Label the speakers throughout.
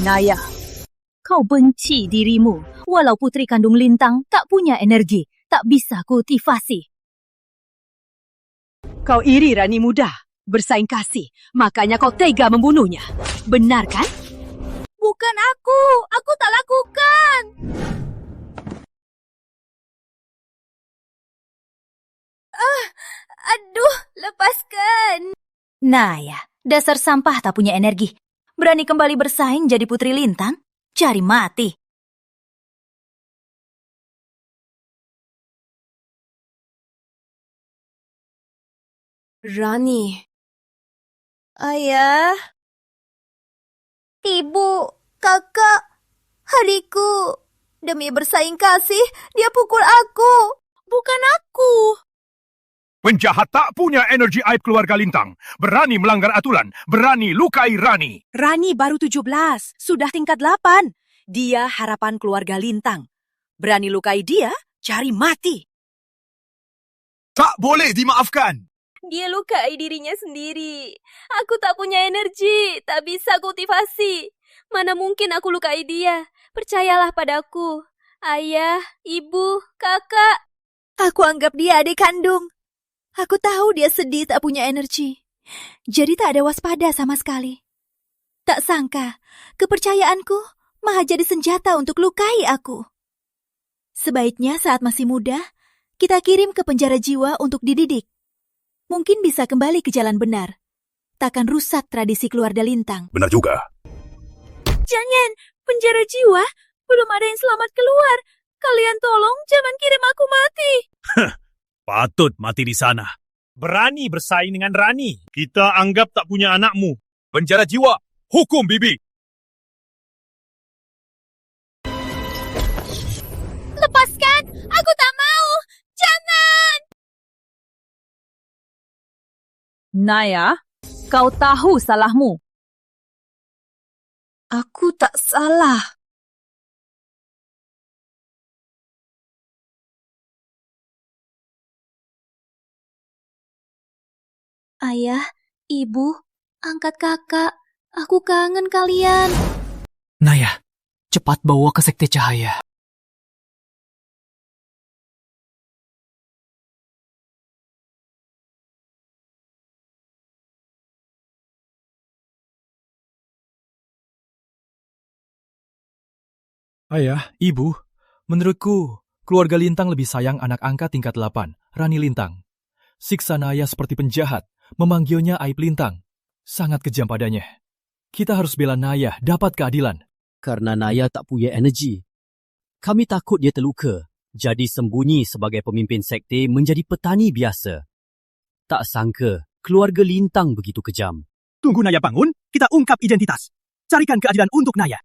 Speaker 1: Naya, kau benci dirimu walau putri kandung Lintang tak punya energi, tak bisa kultivasi. Kau iri Rani muda, bersaing kasih, makanya kau tega membunuhnya. Benar kan?
Speaker 2: Bukan aku tak lakukan. Aduh, lepaskan.
Speaker 1: Naya, dasar sampah tak punya energi. Berani kembali bersaing jadi putri Lintang? Cari mati.
Speaker 2: Rani. Ayah. Ibu, kakak, hariku. Demi bersaing kasih, dia pukul aku. Bukan aku.
Speaker 3: Penjahat tak punya energi aib keluarga Lintang. Berani melanggar aturan. Berani lukai Rani.
Speaker 4: Rani baru 17, sudah tingkat 8. Dia harapan keluarga Lintang. Berani lukai dia, cari mati.
Speaker 3: Tak boleh dimaafkan.
Speaker 2: Dia lukai dirinya sendiri. Aku tak punya energi, tak bisa kultivasi. Mana mungkin aku lukai dia? Percayalah padaku. Ayah, ibu, kakak. Aku anggap dia adik kandung. Aku tahu dia sedih tak punya energi. Jadi tak ada waspada sama sekali. Tak sangka, kepercayaanku malah jadi senjata untuk lukai aku. Sebaiknya saat masih muda, kita kirim ke penjara jiwa untuk dididik. Mungkin bisa kembali ke jalan benar. Takkan rusak tradisi keluarga Lintang.
Speaker 3: Benar juga.
Speaker 2: Jangan, penjara jiwa. Belum ada yang selamat keluar. Kalian tolong jangan kirim aku mati.
Speaker 5: Patut mati di sana. Berani bersaing dengan Rani. Kita anggap tak punya anakmu. Penjara jiwa, hukum bibi.
Speaker 2: Lepaskan, aku tak mau. Jangan.
Speaker 1: Naya, kau tahu salahmu.
Speaker 2: Aku tak salah. Ayah, ibu, angkat kakak. Aku kangen kalian.
Speaker 6: Naya, cepat bawa ke Sekte Cahaya.
Speaker 7: Ayah, ibu, menurutku, keluarga Lintang lebih sayang anak angkat tingkat 8, Rani Lintang. Siksa Naya seperti penjahat, memanggilnya aib Lintang. Sangat kejam padanya. Kita harus bela Naya dapat keadilan.
Speaker 6: Karena Naya tak punya energi. Kami takut dia terluka, jadi sembunyi sebagai pemimpin sekte menjadi petani biasa. Tak sangka, keluarga Lintang begitu kejam.
Speaker 5: Tunggu Naya bangun, kita ungkap identitas. Carikan keadilan untuk Naya.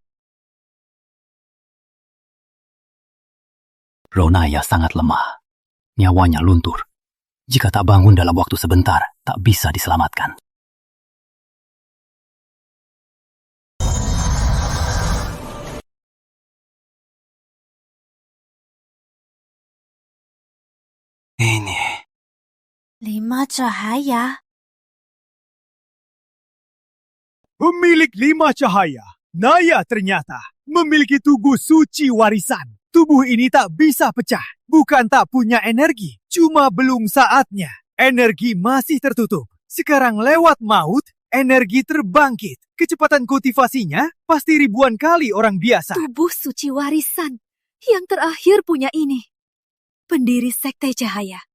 Speaker 6: Roh Naya sangat lemah. Nyawanya luntur. Jika tak bangun dalam waktu sebentar, tak bisa diselamatkan. Ini.
Speaker 2: 5 cahaya.
Speaker 5: Pemilik 5 cahaya, Naya ternyata memiliki tubuh suci warisan. Tubuh ini tak bisa pecah. Bukan tak punya energi, cuma belum saatnya. Energi masih tertutup. Sekarang lewat maut, energi terbangkit. Kecepatan kultivasinya pasti ribuan kali orang biasa.
Speaker 2: Tubuh suci warisan. Yang terakhir punya ini. Pendiri Sekte Cahaya.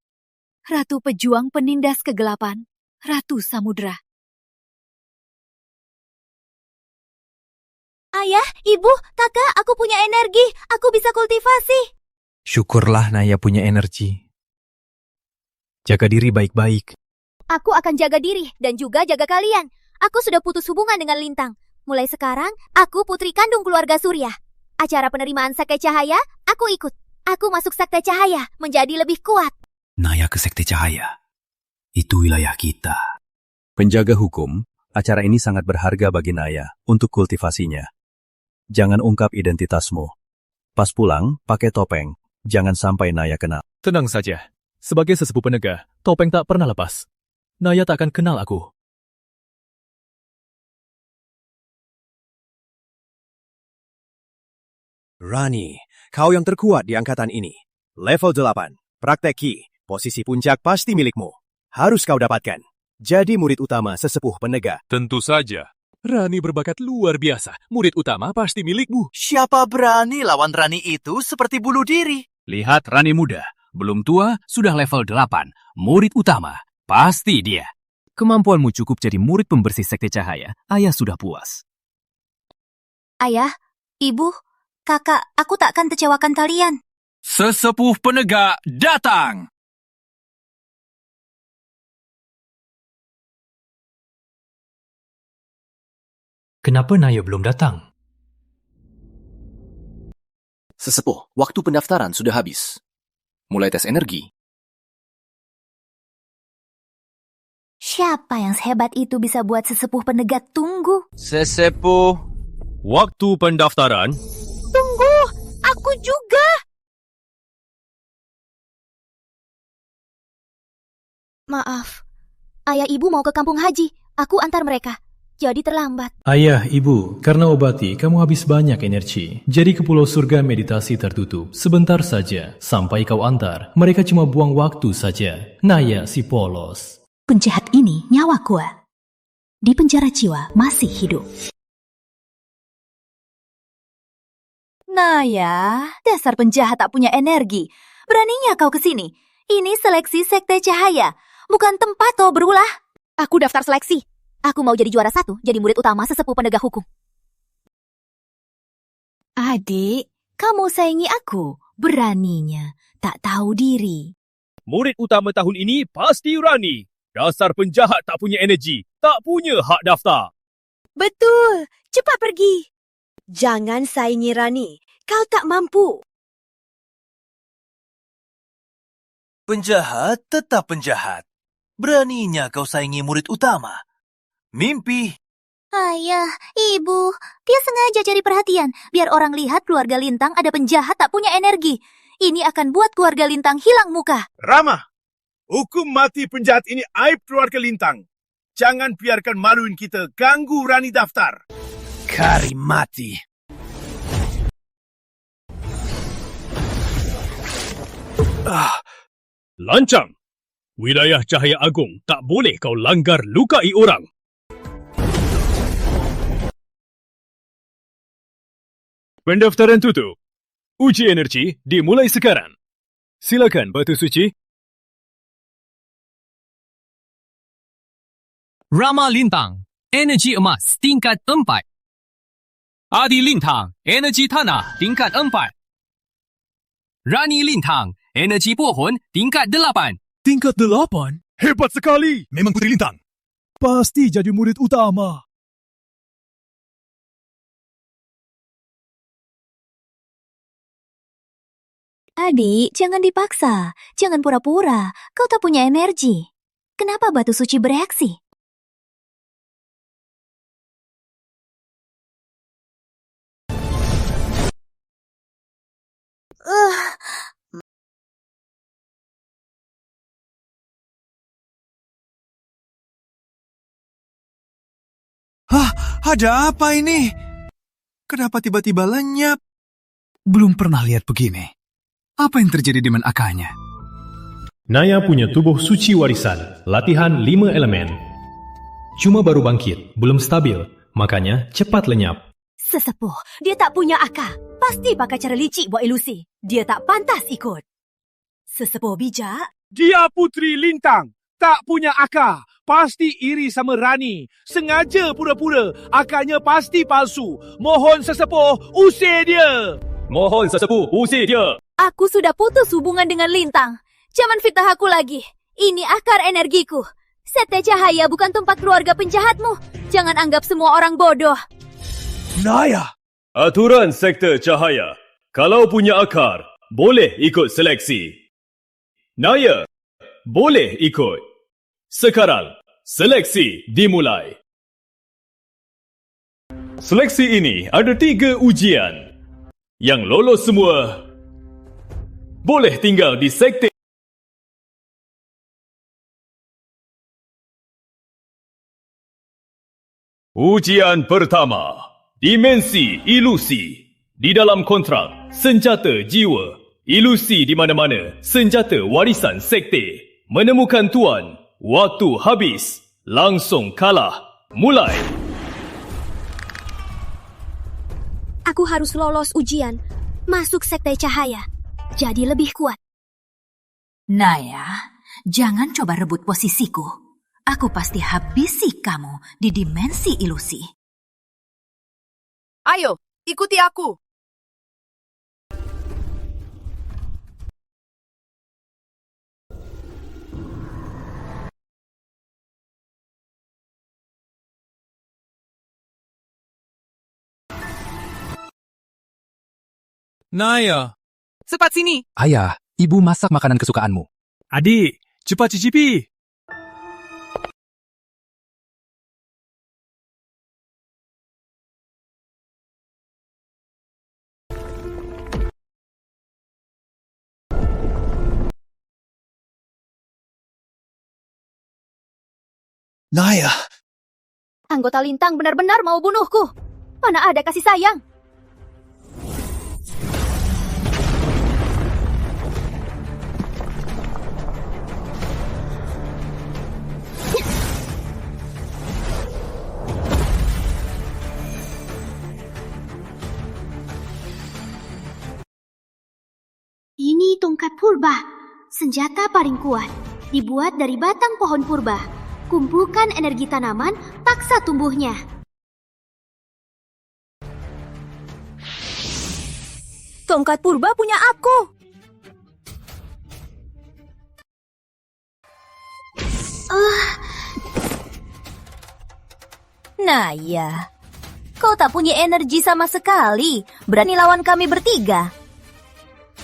Speaker 2: Ratu pejuang penindas kegelapan. Ratu Samudra. Ayah, ibu, kakak, aku punya energi. Aku bisa kultivasi.
Speaker 8: Syukurlah Naya punya energi. Jaga diri baik-baik.
Speaker 2: Aku akan jaga diri dan juga jaga kalian. Aku sudah putus hubungan dengan Lintang. Mulai sekarang, aku putri kandung keluarga Surya. Acara penerimaan Sekte Cahaya, aku ikut. Aku masuk Sekte Cahaya menjadi lebih kuat.
Speaker 6: Naya ke Sekte Cahaya. Itu wilayah kita.
Speaker 9: Penjaga hukum, acara ini sangat berharga bagi Naya untuk kultivasinya. Jangan ungkap identitasmu. Pas pulang, pakai topeng. Jangan sampai Naya kenal.
Speaker 7: Tenang saja. Sebagai sesepuh penegah, topeng tak pernah lepas. Naya tak akan kenal aku.
Speaker 10: Rani, kau yang terkuat di angkatan ini. Level 8, praktek Ki, posisi puncak pasti milikmu. Harus kau dapatkan. Jadi murid utama sesepuh penegak.
Speaker 7: Tentu saja. Rani berbakat luar biasa. Murid utama pasti milikmu.
Speaker 5: Siapa berani lawan Rani itu seperti bunuh diri?
Speaker 6: Lihat Rani muda. Belum tua, sudah level 8. Murid utama. Pasti dia. Kemampuanmu cukup jadi murid pembersih sekte cahaya. Ayah sudah puas.
Speaker 1: Ayah, Ibu, Kakak, aku takkan kecewakan kalian.
Speaker 6: Sesepuh penegak datang!
Speaker 8: Kenapa Naya belum datang?
Speaker 11: Sesepuh, waktu pendaftaran sudah habis. Mulai tes energi.
Speaker 1: Siapa yang sehebat itu bisa buat sesepuh penegak tunggu?
Speaker 6: Sesepuh. Waktu pendaftaran.
Speaker 1: Tunggu, aku juga. Maaf, ayah ibu mau ke kampung haji. Aku antar mereka. Jadi terlambat.
Speaker 7: Ayah, ibu, karena obati kamu habis banyak energi. Jadi ke pulau surga meditasi tertutup. Sebentar saja, sampai kau antar. Mereka cuma buang waktu saja. Naya si polos.
Speaker 1: Penjahat ini nyawa kuat. Di penjara jiwa masih hidup. Naya, dasar penjahat tak punya energi. Beraninya kau kesini. Ini seleksi sekte cahaya. Bukan tempat kau berulah. Aku daftar seleksi. Aku mau jadi juara 1, jadi murid utama sesepuh penegak hukum. Adik, kamu saingi aku. Beraninya, tak tahu diri.
Speaker 3: Murid utama tahun ini pasti Rani. Dasar penjahat tak punya energi, tak punya hak daftar.
Speaker 4: Betul, cepat pergi. Jangan saingi Rani, kau tak mampu.
Speaker 5: Penjahat tetap penjahat. Beraninya kau saingi murid utama. Mimpi.
Speaker 1: Ayah, ibu, dia sengaja cari perhatian biar orang lihat keluarga Lintang ada penjahat tak punya energi. Ini akan buat keluarga Lintang hilang muka.
Speaker 3: Rama, hukum mati penjahat ini aib keluarga Lintang. Jangan biarkan maluin kita ganggu Rani daftar.
Speaker 5: Kari mati.
Speaker 3: Lancang. Wilayah Cahaya Agung tak boleh kau langgar lukai orang. Pendaftaran tutup. Uji energi dimulai sekarang. Silakan Batu Suci.
Speaker 6: Rama Lintang, energi emas tingkat 4. Adi Lintang, energi tanah tingkat 4. Rani Lintang, energi pohon tingkat 8.
Speaker 5: Tingkat 8?
Speaker 3: Hebat sekali. Memang Putri Lintang.
Speaker 5: Pasti jadi murid utama.
Speaker 1: Adik, jangan dipaksa. Jangan pura-pura. Kau tak punya energi. Kenapa Batu Suci bereaksi?
Speaker 5: Hah, ada apa ini? Kenapa tiba-tiba lenyap? Belum pernah lihat begini. Apa yang terjadi dengan akanya?
Speaker 7: Naya punya tubuh suci warisan. Latihan 5 elemen. Cuma baru bangkit, belum stabil. Makanya cepat lenyap.
Speaker 4: Sesepuh, dia tak punya akal. Pasti pakai cara licik buat ilusi. Dia tak pantas ikut. Sesepuh bijak.
Speaker 3: Dia Putri Lintang. Tak punya akal. Pasti iri sama Rani. Sengaja pura-pura. Akarnya pasti palsu. Mohon sesepuh, usir dia. Mohon sesepuh, usir dia.
Speaker 2: Aku sudah putus hubungan dengan Lintang. Jangan fitnah aku lagi. Ini akar energiku. Sekte Cahaya bukan tempat keluarga penjahatmu. Jangan anggap semua orang bodoh.
Speaker 5: Naya!
Speaker 3: Aturan Sekte Cahaya. Kalau punya akar, boleh ikut seleksi. Naya, boleh ikut. Sekarang, seleksi dimulai. Seleksi ini ada 3 ujian. Yang lolos semua boleh tinggal di sekte. Ujian pertama, dimensi ilusi. Di dalam kontrak, senjata jiwa, ilusi di mana-mana, senjata warisan sekte. Menemukan tuan, waktu habis, langsung kalah. Mulai!
Speaker 2: Aku harus lolos ujian, masuk sekte cahaya, jadi lebih kuat.
Speaker 1: Naya, jangan coba rebut posisiku. Aku pasti habisi kamu di dimensi ilusi.
Speaker 4: Ayo, ikuti aku.
Speaker 3: Naya!
Speaker 4: Cepat sini.
Speaker 11: Ayah, ibu masak makanan kesukaanmu.
Speaker 3: Adik, cepat cicipi!
Speaker 10: Naya!
Speaker 2: Anggota Lintang benar-benar mau bunuhku. Mana ada kasih sayang?
Speaker 12: Ini tongkat purba, senjata paling kuat. Dibuat dari batang pohon purba. Kumpulkan energi tanaman, paksa tumbuhnya.
Speaker 2: Tongkat purba punya aku.
Speaker 1: Naya, kau tak punya energi sama sekali. Berani lawan kami bertiga.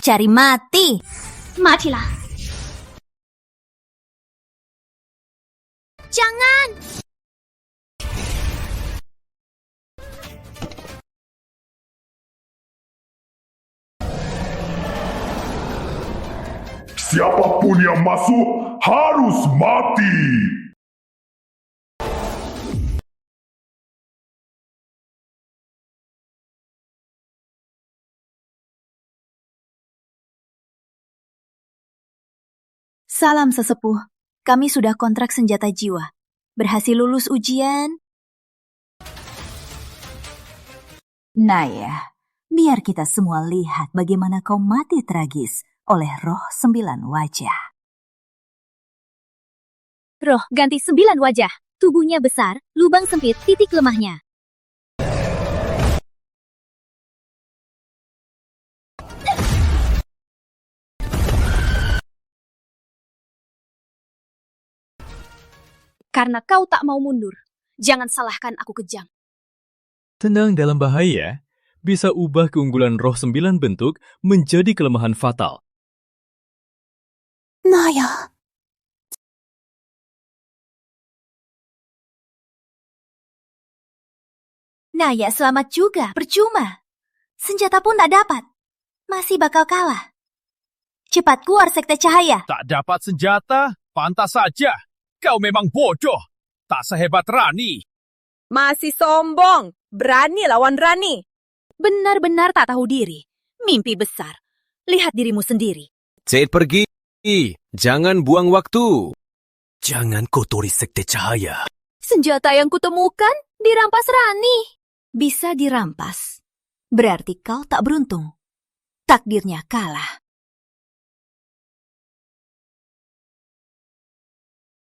Speaker 1: Cari mati.
Speaker 12: Matilah. Jangan!
Speaker 13: Siapapun yang masuk harus mati.
Speaker 1: Salam sesepuh. Kami sudah kontrak senjata jiwa. Berhasil lulus ujian. Naya, biar kita semua lihat bagaimana kau mati tragis oleh roh 9 wajah.
Speaker 2: Roh ganti 9 wajah. Tubuhnya besar, lubang sempit, titik lemahnya. Karena kau tak mau mundur. Jangan salahkan aku kejam.
Speaker 7: Tenang dalam bahaya, bisa ubah keunggulan roh 9 bentuk menjadi kelemahan fatal.
Speaker 1: Naya. Naya, selamat juga. Percuma. Senjata pun tak dapat. Masih bakal kalah. Cepat keluar sekte cahaya.
Speaker 3: Tak dapat senjata? Pantas saja. Kau memang bodoh. Tak sehebat Rani.
Speaker 4: Masih sombong. Berani lawan Rani.
Speaker 1: Benar-benar tak tahu diri. Mimpi besar. Lihat dirimu sendiri.
Speaker 10: Jade pergi. Jangan buang waktu.
Speaker 9: Jangan kotori sekte cahaya.
Speaker 2: Senjata yang kutemukan dirampas Rani.
Speaker 1: Bisa dirampas. Berarti kau tak beruntung. Takdirnya kalah.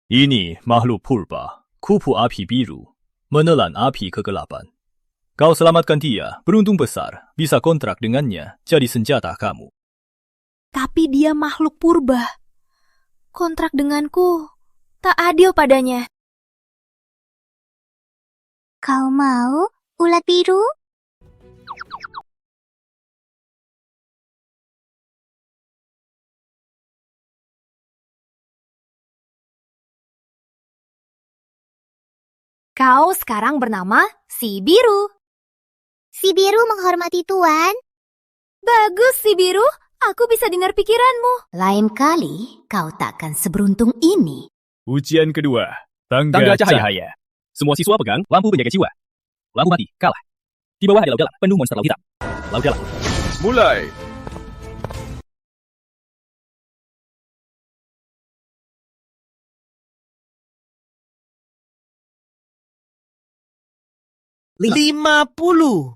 Speaker 6: Ini makhluk purba, kupu api biru, menelan api kegelapan. Kau selamatkan dia, beruntung besar, bisa kontrak dengannya, jadi senjata kamu.
Speaker 2: Tapi dia makhluk purba. Kontrak denganku tak adil padanya.
Speaker 12: Kau mau, ulat biru?
Speaker 2: Kau sekarang bernama Si Biru.
Speaker 12: Si biru menghormati tuan.
Speaker 2: Bagus, Si Biru. Aku bisa dengar pikiranmu.
Speaker 1: Lain kali, kau takkan seberuntung ini.
Speaker 3: Ujian kedua.
Speaker 6: Tangga cahaya. Semua siswa pegang lampu penjaga jiwa. Lampu mati, kalah. Di bawah ada laut dalam, penuh monster laut hitam.
Speaker 9: Lakukanlah.
Speaker 3: Mulai.
Speaker 5: Lima puluh.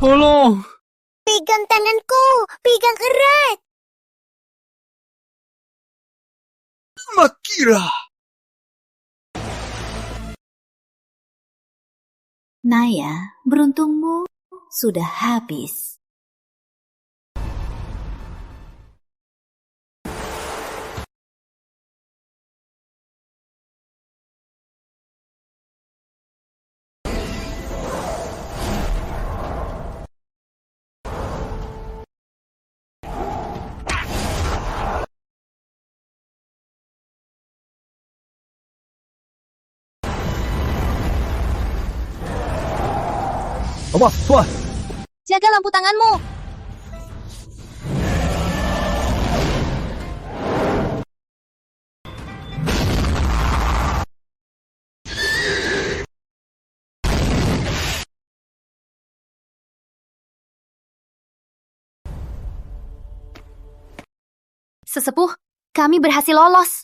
Speaker 3: Tolong.
Speaker 12: Pegang tanganku, pegang erat.
Speaker 5: Makira.
Speaker 1: Naya, beruntungmu sudah habis.
Speaker 9: Tuan.
Speaker 1: Jaga lampu tanganmu. Sesepuh, kami berhasil lolos.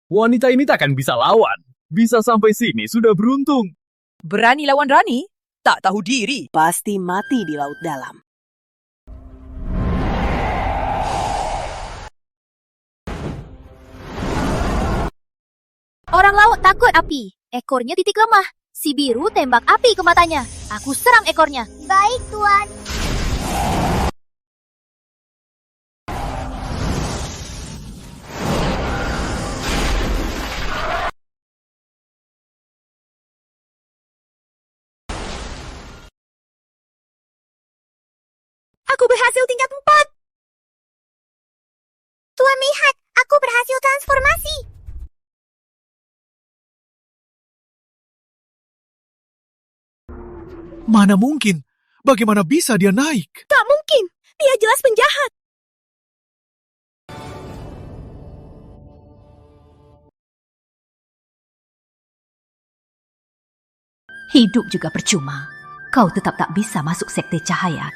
Speaker 3: Wanita ini takkan bisa lawan. Bisa sampai sini sudah beruntung.
Speaker 4: Berani lawan Rani? Tak tahu diri. Pasti mati di laut dalam.
Speaker 1: Orang laut takut api. Ekornya titik lemah. Si biru tembak api ke matanya. Aku serang ekornya.
Speaker 12: Baik, Tuan. Aku berhasil tingkat 4. Tuan lihat, aku berhasil transformasi.
Speaker 5: Mana mungkin? Bagaimana bisa dia naik?
Speaker 12: Tak mungkin, dia jelas penjahat.
Speaker 1: Hidup juga percuma. Kau tetap tak bisa masuk sekte cahaya.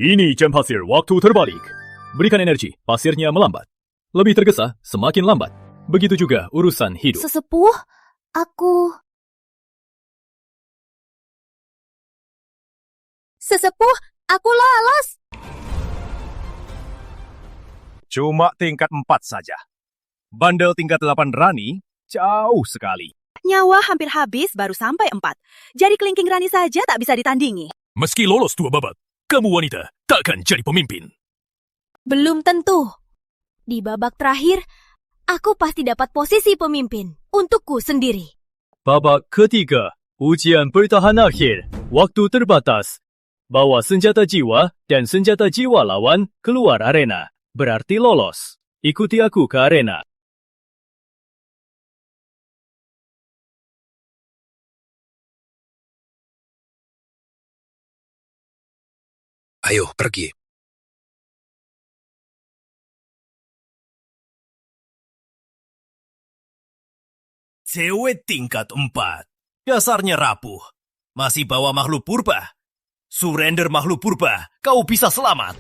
Speaker 7: Ini jam pasir waktu terbalik. Berikan energi, pasirnya melambat. Lebih tergesa, semakin lambat. Begitu juga urusan hidup.
Speaker 1: Sesepuh, aku... Sesepuh, aku lolos.
Speaker 10: Cuma tingkat 4 saja. Bandel tingkat 8 Rani jauh sekali.
Speaker 4: Nyawa hampir habis baru sampai 4. Jadi kelingking Rani saja tak bisa ditandingi.
Speaker 7: Meski lolos 2 babak, kamu wanita takkan jadi pemimpin.
Speaker 2: Belum tentu. Di babak terakhir, aku pasti dapat posisi pemimpin untukku sendiri.
Speaker 6: Babak ketiga, ujian bertahan akhir. Waktu terbatas. Bawa senjata jiwa dan senjata jiwa lawan keluar arena. Berarti lolos. Ikuti aku ke arena.
Speaker 11: Ayo, pergi.
Speaker 10: Cewek tingkat 4. Dasarnya rapuh. Masih bawa makhluk purba. Surrender makhluk purba, kau bisa selamat.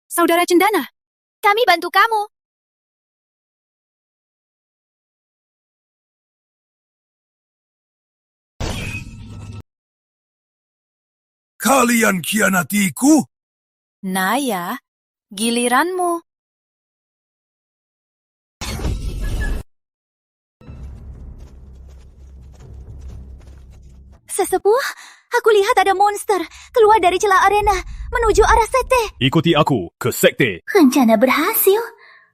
Speaker 2: Saudara Cendana, kami bantu kamu.
Speaker 13: Kalian khianatiku?
Speaker 4: Naya, giliranmu.
Speaker 1: Sesepuh, aku lihat ada monster keluar dari celah arena menuju arah sekte.
Speaker 7: Ikuti aku ke sekte.
Speaker 1: Rencana berhasil.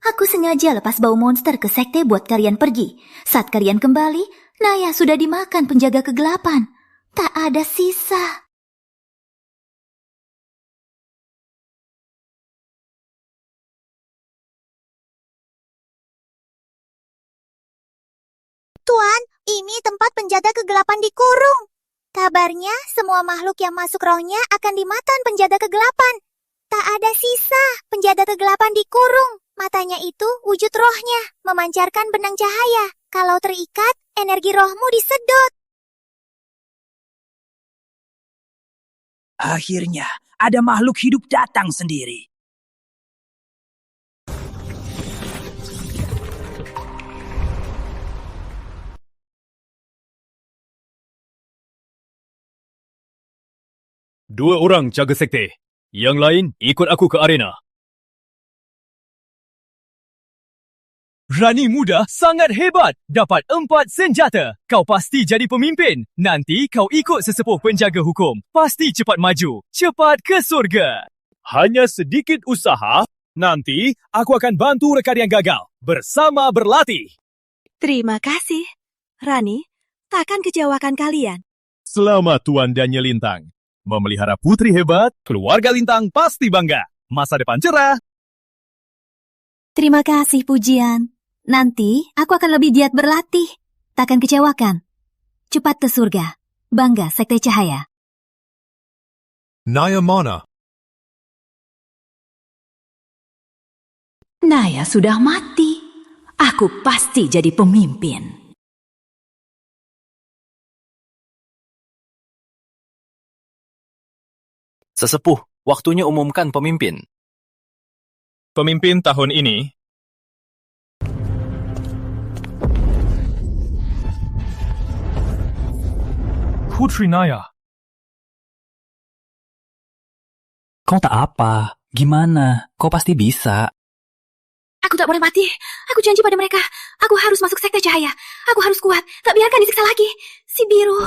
Speaker 1: Aku sengaja lepas bau monster ke sekte buat kalian pergi. Saat kalian kembali, Naya sudah dimakan penjaga kegelapan. Tak ada sisa.
Speaker 14: Tuan, ini tempat penjaga kegelapan dikurung. Kabarnya, semua makhluk yang masuk rohnya akan dimakan penjaga kegelapan. Tak ada sisa, penjaga kegelapan dikurung. Matanya itu wujud rohnya, memancarkan benang cahaya. Kalau terikat, energi rohmu disedot.
Speaker 15: Akhirnya, ada makhluk hidup datang sendiri.
Speaker 3: Dua orang jaga sekte. Yang lain ikut aku ke arena.
Speaker 5: Rani muda sangat hebat. Dapat 4 senjata. Kau pasti jadi pemimpin. Nanti kau ikut sesepuh penjaga hukum. Pasti cepat maju. Cepat ke surga.
Speaker 3: Hanya sedikit usaha. Nanti aku akan bantu rekan yang gagal. Bersama berlatih.
Speaker 4: Terima kasih. Rani, takkan kecewakan kalian.
Speaker 3: Selamat Tuan Daniel Lintang. Memelihara putri hebat, keluarga Lintang pasti bangga. Masa depan cerah.
Speaker 1: Terima kasih pujian. Nanti aku akan lebih giat berlatih. Takkan kecewakan. Cepat ke surga. Bangga Sekte Cahaya.
Speaker 13: Naya mana?
Speaker 4: Naya sudah mati. Aku pasti jadi pemimpin.
Speaker 11: Sesepuh, waktunya umumkan pemimpin.
Speaker 3: Pemimpin tahun ini
Speaker 7: Putri Naya.
Speaker 11: Kau tak apa. Gimana? Kau pasti bisa.
Speaker 1: Aku tak boleh mati. Aku janji pada mereka. Aku harus masuk Sekte Cahaya. Aku harus kuat. Tak biarkan disiksa lagi. Si biru.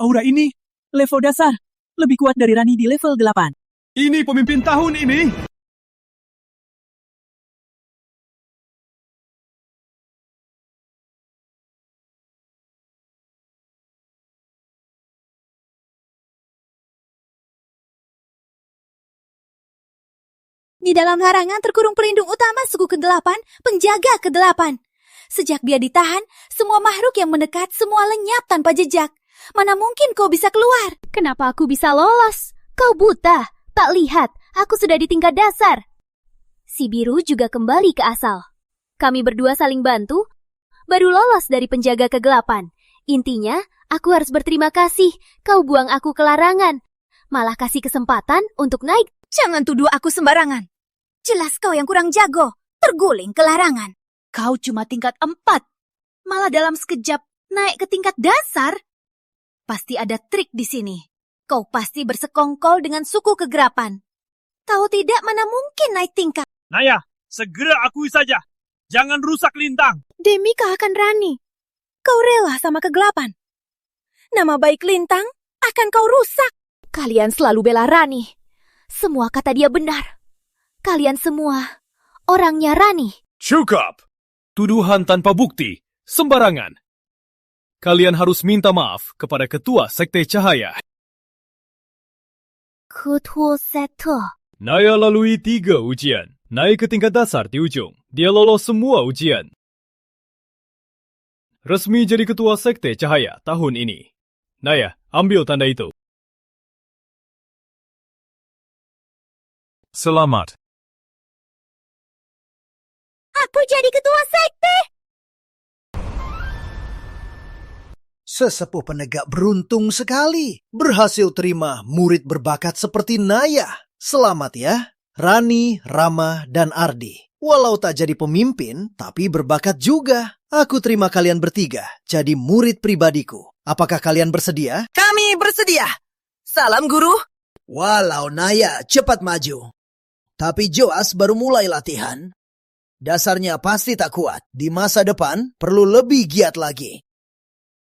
Speaker 5: Aura ini level dasar. Lebih kuat dari Rani di level 8.
Speaker 3: Ini pemimpin tahun ini.
Speaker 1: Di dalam larangan terkurung pelindung utama suku ke-8, penjaga ke-8. Sejak dia ditahan, semua makhluk yang mendekat semua lenyap tanpa jejak. Mana mungkin kau bisa keluar?
Speaker 2: Kenapa aku bisa lolos? Kau buta. Tak lihat, aku sudah di tingkat dasar. Si biru juga kembali ke asal. Kami berdua saling bantu, baru lolos dari penjaga kegelapan. Intinya, aku harus berterima kasih. Kau buang aku ke larangan. Malah kasih kesempatan untuk naik.
Speaker 1: Jangan tuduh aku sembarangan. Jelas kau yang kurang jago, terguling ke larangan. Kau cuma tingkat 4. Malah dalam sekejap naik ke tingkat dasar. Pasti ada trik di sini. Kau pasti bersekongkol dengan suku kegelapan. Tahu tidak mana mungkin naik tingkat.
Speaker 3: Naya, segera akui saja. Jangan rusak Lintang.
Speaker 4: Demi keakan Rani. Kau rela sama kegelapan. Nama baik Lintang akan kau rusak.
Speaker 1: Kalian selalu bela Rani. Semua kata dia benar. Kalian semua orangnya Rani.
Speaker 3: Cukup. Tuduhan tanpa bukti. Sembarangan. Kalian harus minta maaf kepada Ketua Sekte Cahaya.
Speaker 1: Ketua Sekte.
Speaker 3: Naya lalui 3 ujian. Naik ke tingkat dasar di ujung. Dia lolos semua ujian. Resmi jadi Ketua Sekte Cahaya tahun ini. Naya, ambil tanda itu. Selamat.
Speaker 14: Aku jadi ketua sekte.
Speaker 16: Sesepuh penegak beruntung sekali. Berhasil terima murid berbakat seperti Naya. Selamat ya, Rani, Rama, dan Ardi. Walau tak jadi pemimpin, tapi berbakat juga. Aku terima kalian bertiga jadi murid pribadiku. Apakah kalian bersedia?
Speaker 4: Kami bersedia. Salam guru.
Speaker 16: Walau Naya, cepat maju. Tapi Joas baru mulai latihan. Dasarnya pasti tak kuat. Di masa depan perlu lebih giat lagi.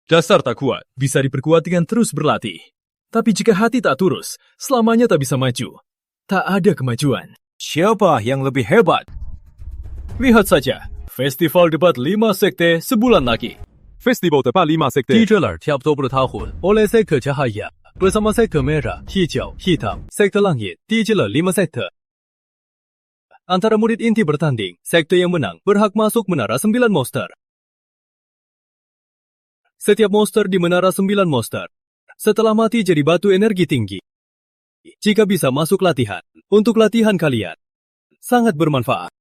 Speaker 7: Dasar tak kuat bisa diperkuat dengan terus berlatih. Tapi jika hati tak tulus, selamanya tak bisa maju. Tak ada kemajuan.
Speaker 3: Siapa yang lebih hebat?
Speaker 7: Lihat saja, Festival Debat 5 Sekte sebulan lagi.
Speaker 17: Festival Debat 5 Sekte
Speaker 7: digelar tiap 20 tahun oleh Sekte Cahaya bersama Sekte Merah, Hijau, Hitam, Sekte Langit digelar 5 sekte. Antara murid inti bertanding, sekte yang menang berhak masuk Menara 9 Monster. Setiap monster di Menara 9 Monster setelah mati jadi batu energi tinggi. Jika bisa masuk latihan, untuk latihan kalian sangat bermanfaat.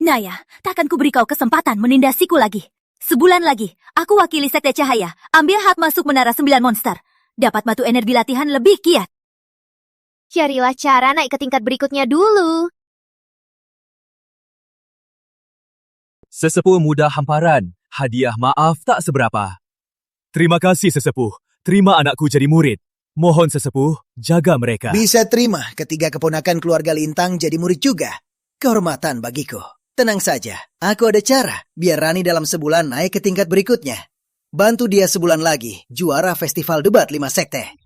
Speaker 1: Naya, takkan kuberi kau kesempatan menindasiku lagi. Sebulan lagi, aku wakili Sekte Cahaya, ambil hak masuk Menara 9 Monster. Dapat batu energi latihan lebih giat.
Speaker 12: Carilah cara naik ke tingkat berikutnya dulu.
Speaker 6: Sesepuh muda hamparan, hadiah maaf tak seberapa.
Speaker 7: Terima kasih sesepuh, terima anakku jadi murid. Mohon sesepuh, jaga mereka.
Speaker 16: Bisa terima ketiga keponakan keluarga Lintang jadi murid juga. Kehormatan bagiku. Tenang saja, aku ada cara biar Rani dalam sebulan naik ke tingkat berikutnya. Bantu dia sebulan lagi, juara Festival Debat 5 Sekte.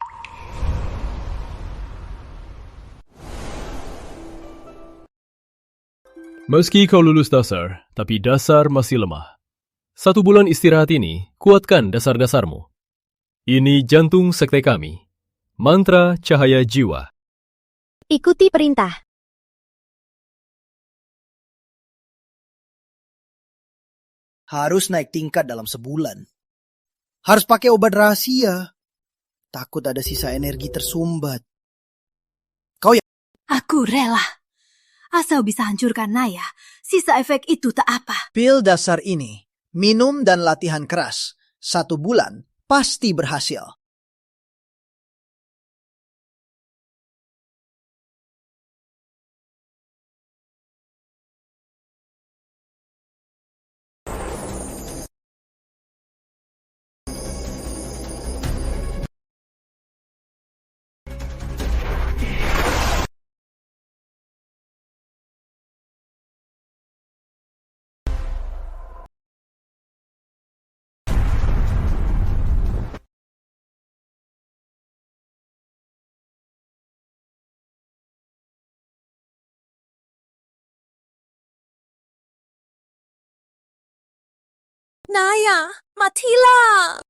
Speaker 7: Meski kau lulus dasar, tapi dasar masih lemah. 1 bulan istirahat ini, kuatkan dasar-dasarmu. Ini jantung sekte kami. Mantra Cahaya Jiwa.
Speaker 12: Ikuti perintah.
Speaker 16: Harus naik tingkat dalam sebulan. Harus pakai obat rahasia. Takut ada sisa energi tersumbat. Kau ya?
Speaker 4: Aku rela. Asal bisa hancurkan Naya, sisa efek itu tak apa.
Speaker 16: Pil dasar ini, minum dan latihan keras. 1 bulan, pasti berhasil.
Speaker 2: Naya, matilah!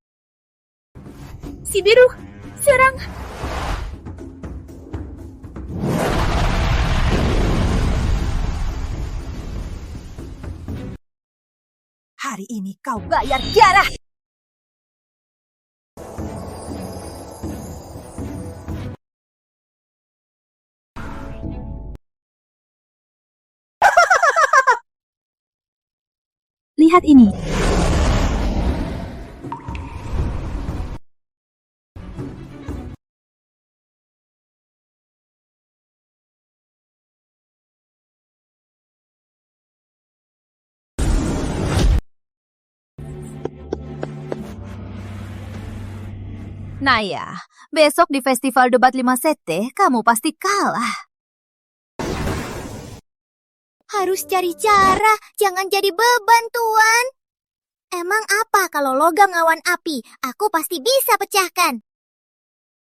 Speaker 2: Si biru, serang!
Speaker 4: Hari ini kau bayar darah!
Speaker 1: Lihat ini. Naya, besok di Festival Debat 5 Sekte, kamu pasti kalah.
Speaker 14: Harus cari cara, jangan jadi beban, Tuan. Emang apa kalau logam awan api? Aku pasti bisa pecahkan.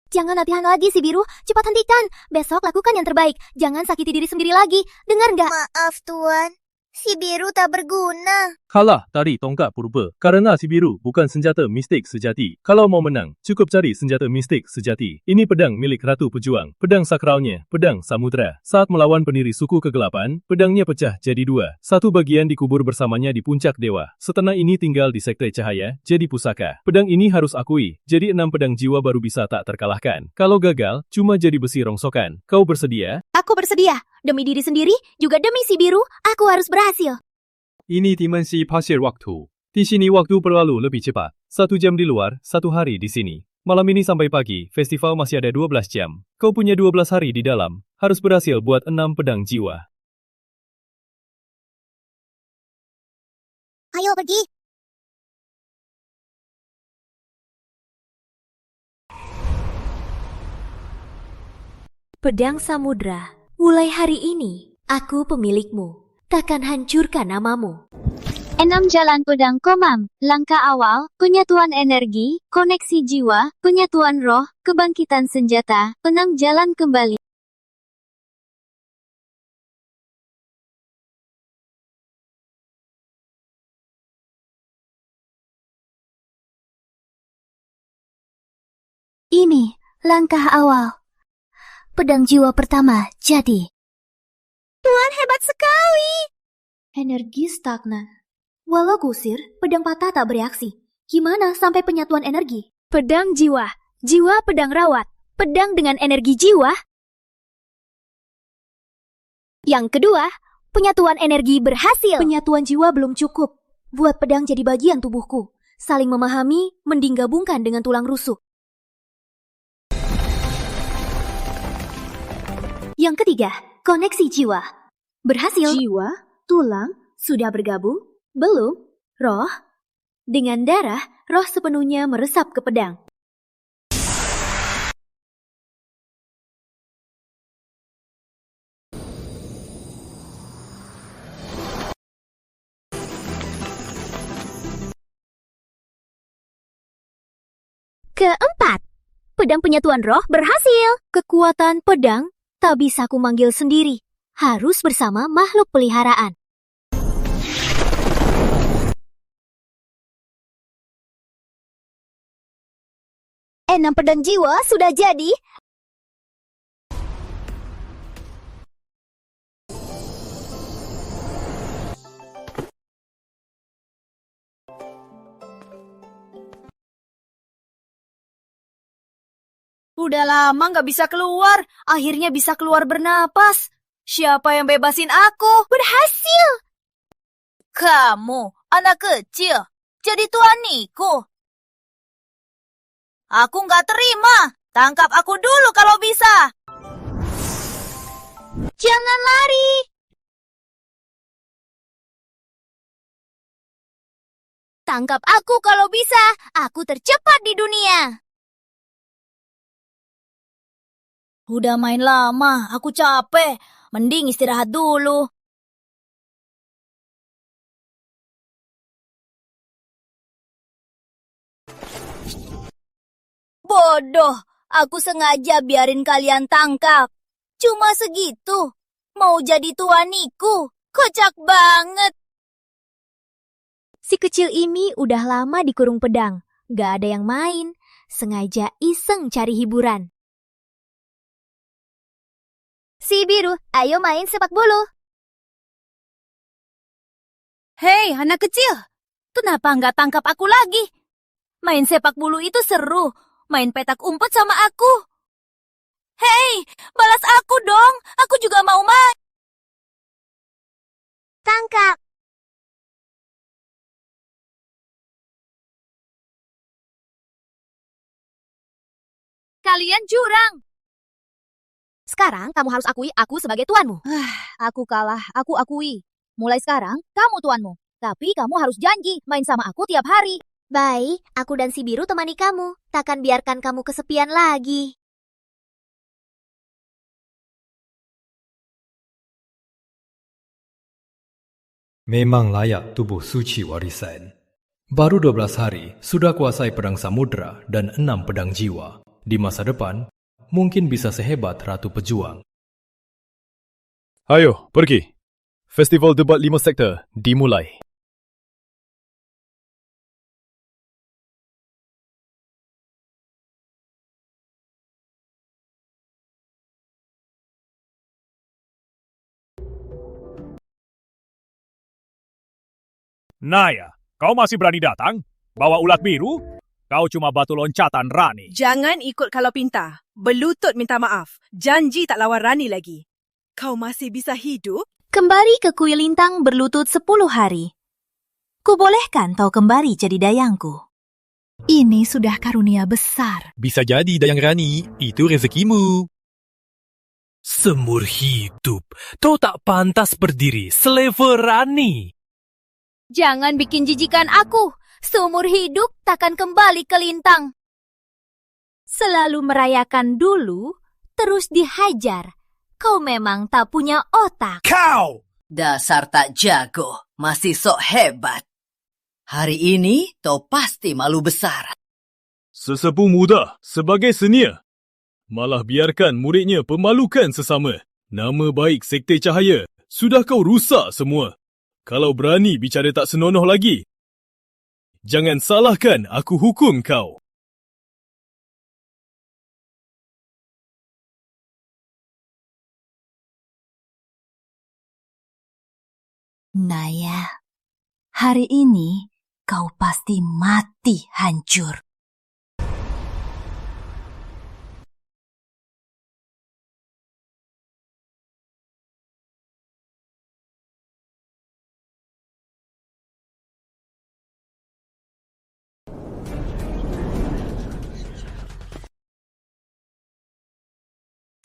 Speaker 12: Jangan latihan lagi si biru, cepat hentikan. Besok lakukan yang terbaik, jangan sakiti diri sendiri lagi. Dengar nggak?
Speaker 14: Maaf, Tuan. Si biru tak berguna.
Speaker 7: Kalah tarik tongkat purba. Karena si biru bukan senjata mistik sejati. Kalau mau menang, cukup cari senjata mistik sejati. Ini pedang milik Ratu Pejuang. Pedang sakralnya, pedang samudra. Saat melawan pendiri suku kegelapan, pedangnya pecah jadi 2. 1 bagian dikubur bersamanya di puncak dewa. Setelah ini tinggal di Sekte Cahaya, jadi pusaka. Pedang ini harus akui, jadi 6 pedang jiwa baru bisa tak terkalahkan. Kalau gagal, cuma jadi besi rongsokan. Kau bersedia?
Speaker 12: Aku bersedia. Demi diri sendiri, juga demi si biru, aku harus berhasil.
Speaker 7: Ini dimensi pasir waktu. Di sini waktu berlalu lebih cepat. 1 jam di luar, 1 hari di sini. Malam ini sampai pagi, festival masih ada 12 jam. Kau punya 12 hari di dalam. Harus berhasil buat 6 pedang jiwa.
Speaker 14: Ayo pergi.
Speaker 2: Pedang samudra.
Speaker 1: Mulai hari ini, aku pemilikmu. Takkan hancurkan namamu.
Speaker 14: 6 Jalan Pedang Komam. Langkah awal, penyatuan energi, koneksi jiwa, penyatuan roh, kebangkitan senjata, 6 jalan kembali. Ini langkah awal. Pedang jiwa pertama jadi.
Speaker 12: Tuan hebat sekali.
Speaker 1: Energi stagnan. Walau kusir, pedang patah tak bereaksi. Gimana sampai penyatuan energi?
Speaker 2: Pedang jiwa. Jiwa pedang rawat. Pedang dengan energi jiwa.
Speaker 1: Yang kedua, penyatuan energi berhasil. Penyatuan jiwa belum cukup. Buat pedang jadi bagian tubuhku. Saling memahami, mending gabungkan dengan tulang rusuk. Yang ketiga, koneksi jiwa. Berhasil. Jiwa, tulang, sudah bergabung? Belum. Roh. Dengan darah, roh sepenuhnya meresap ke pedang. Keempat, pedang penyatuan roh berhasil. Kekuatan pedang tak bisa ku manggil sendiri. Harus bersama makhluk peliharaan.
Speaker 14: Enam pedang jiwa sudah jadi.
Speaker 4: Udah lama nggak bisa keluar, akhirnya bisa keluar bernapas. Siapa yang bebasin aku?
Speaker 14: Berhasil!
Speaker 4: Kamu, anak kecil, jadi tuaniku. Aku nggak terima. Tangkap aku dulu kalau bisa.
Speaker 14: Jangan lari!
Speaker 2: Tangkap aku kalau bisa. Aku tercepat di dunia.
Speaker 4: Udah main lama, aku capek. Mending istirahat dulu.
Speaker 2: Bodoh, aku sengaja biarin kalian tangkap. Cuma segitu. Mau jadi tuaniku. Kocak banget.
Speaker 1: Si kecil ini udah lama dikurung pedang. Gak ada yang main. Sengaja iseng cari hiburan.
Speaker 2: Si biru, ayo main sepak bulu.
Speaker 4: Hei, anak kecil. Kenapa nggak tangkap aku lagi? Main sepak bulu itu seru. Main petak umpet sama aku. Hei, balas aku dong. Aku juga mau main.
Speaker 14: Tangkap.
Speaker 2: Kalian curang.
Speaker 1: Sekarang kamu harus akui aku sebagai tuanmu.
Speaker 2: Aku kalah, aku akui. Mulai sekarang, kamu tuanmu. Tapi kamu harus janji main sama aku tiap hari.
Speaker 1: Baik, aku dan si biru temani kamu. Takkan biarkan kamu kesepian lagi.
Speaker 8: Memang layak tubuh suci warisan. Baru 12 hari, sudah kuasai pedang samudra dan 6 pedang jiwa. Di masa depan, mungkin bisa sehebat Ratu Pejuang.
Speaker 17: Ayo, pergi. Festival debat 5 sektor dimulai.
Speaker 3: Naya, kau masih berani datang? Bawa ulat biru? Kau cuma batu loncatan Rani.
Speaker 4: Jangan ikut kalau pintar. Berlutut minta maaf. Janji tak lawan Rani lagi. Kau masih bisa hidup?
Speaker 1: Kembali ke kuil lintang berlutut 10 hari. Kubolehkan kau kembali jadi dayangku. Ini sudah karunia besar.
Speaker 7: Bisa jadi Dayang Rani, itu rezekimu. Seumur hidup, kau tak pantas berdiri selevel Rani.
Speaker 2: Jangan bikin jijikan aku. Seumur hidup takkan kembali ke lintang.
Speaker 1: Selalu merayakan dulu, terus dihajar.
Speaker 4: Kau memang tak punya otak.
Speaker 3: Kau!
Speaker 18: Dasar tak jago, masih sok hebat. Hari ini kau pasti malu besar.
Speaker 17: Sesepuh muda sebagai senior, malah biarkan muridnya pemalukan sesama. Nama baik Sekte Cahaya sudah kau rusak semua. Kalau berani bicara tak senonoh lagi, jangan salahkan aku hukum kau.
Speaker 4: Naya, hari ini kau pasti mati hancur.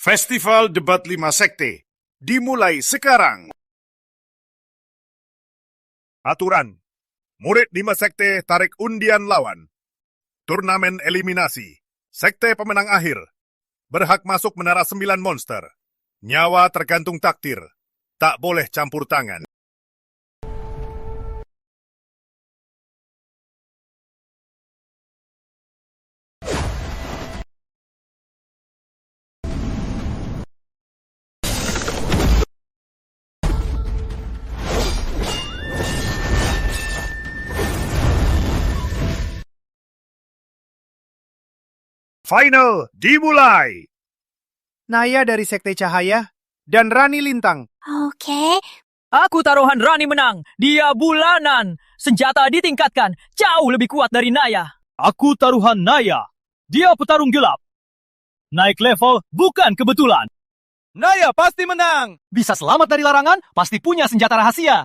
Speaker 19: Festival Debat 5 Sekte dimulai sekarang. Aturan: murid 5 sekte tarik undian lawan. Turnamen eliminasi. Sekte pemenang akhir berhak masuk menara 9 monster. Nyawa tergantung takdir. Tak boleh campur tangan. Final dimulai.
Speaker 5: Naya dari Sekte Cahaya dan Rani Lintang.
Speaker 14: Oke.
Speaker 20: Aku taruhan Rani menang. Dia bulanan. Senjata ditingkatkan. Jauh lebih kuat dari Naya.
Speaker 6: Aku taruhan Naya. Dia petarung gelap. Naik level bukan kebetulan.
Speaker 3: Naya pasti menang.
Speaker 6: Bisa selamat dari larangan, pasti punya senjata rahasia.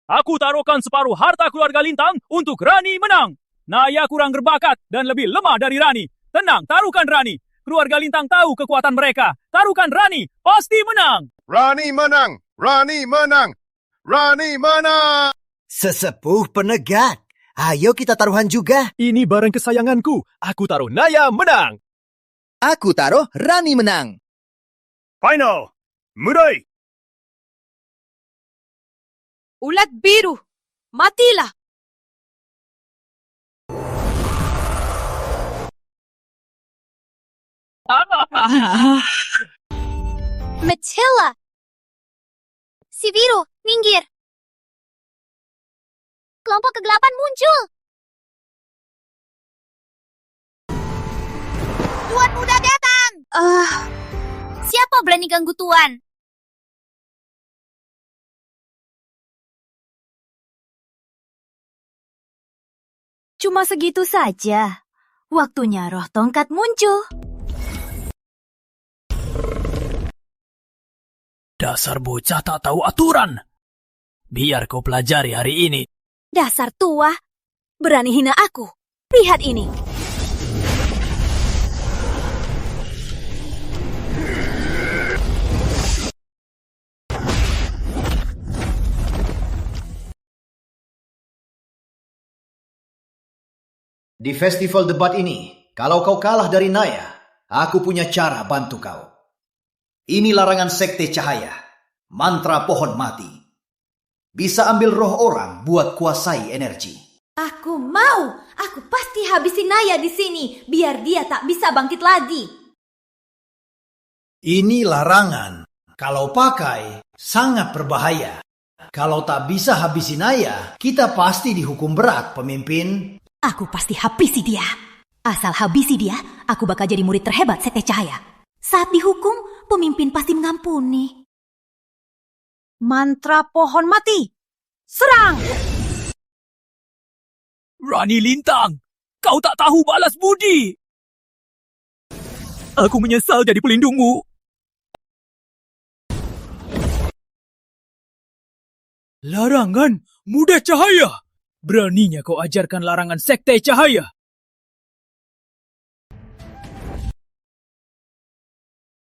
Speaker 7: Aku taruhkan separuh harta keluarga Lintang untuk Rani menang. Naya kurang berbakat dan lebih lemah dari Rani. Tenang, taruhkan Rani. Keluarga Lintang tahu kekuatan mereka. Taruhkan Rani, pasti menang.
Speaker 19: Rani menang. Rani menang. Rani menang.
Speaker 16: Sesepuh penegat. Ayo kita taruhan juga.
Speaker 17: Ini barang kesayanganku. Aku taruh Naya menang.
Speaker 21: Aku taruh Rani menang.
Speaker 19: Final. Mulai.
Speaker 4: Ulat biru, matilah.
Speaker 14: Matilda! Si biru, minggir! Kelompok kegelapan muncul! Tuan muda datang!
Speaker 4: Siapa berani ganggu Tuan? Cuma segitu saja. Waktunya roh tongkat muncul.
Speaker 15: Dasar bocah tak tahu aturan. Biar kau pelajari hari ini.
Speaker 4: Dasar tua, berani hina aku. Lihat ini.
Speaker 16: Di festival debat ini, kalau kau kalah dari Naya, aku punya cara bantu kau. Ini larangan Sekte Cahaya, mantra pohon mati. Bisa ambil roh orang buat kuasai energi.
Speaker 1: Aku mau, aku pasti habisin Naya di sini, biar dia tak bisa bangkit lagi.
Speaker 16: Ini larangan. Kalau pakai, sangat berbahaya. Kalau tak bisa habisi Naya, kita pasti dihukum berat, pemimpin.
Speaker 1: Aku pasti habisi dia. Asal habisi dia, aku bakal jadi murid terhebat Sekte Cahaya. Saat dihukum, pemimpin pasti mengampuni.
Speaker 4: Mantra pohon mati. Serang!
Speaker 20: Rani Lintang, kau tak tahu balas budi. Aku menyesal jadi pelindungmu. Larangan muda cahaya. Beraninya kau ajarkan larangan Sekte Cahaya.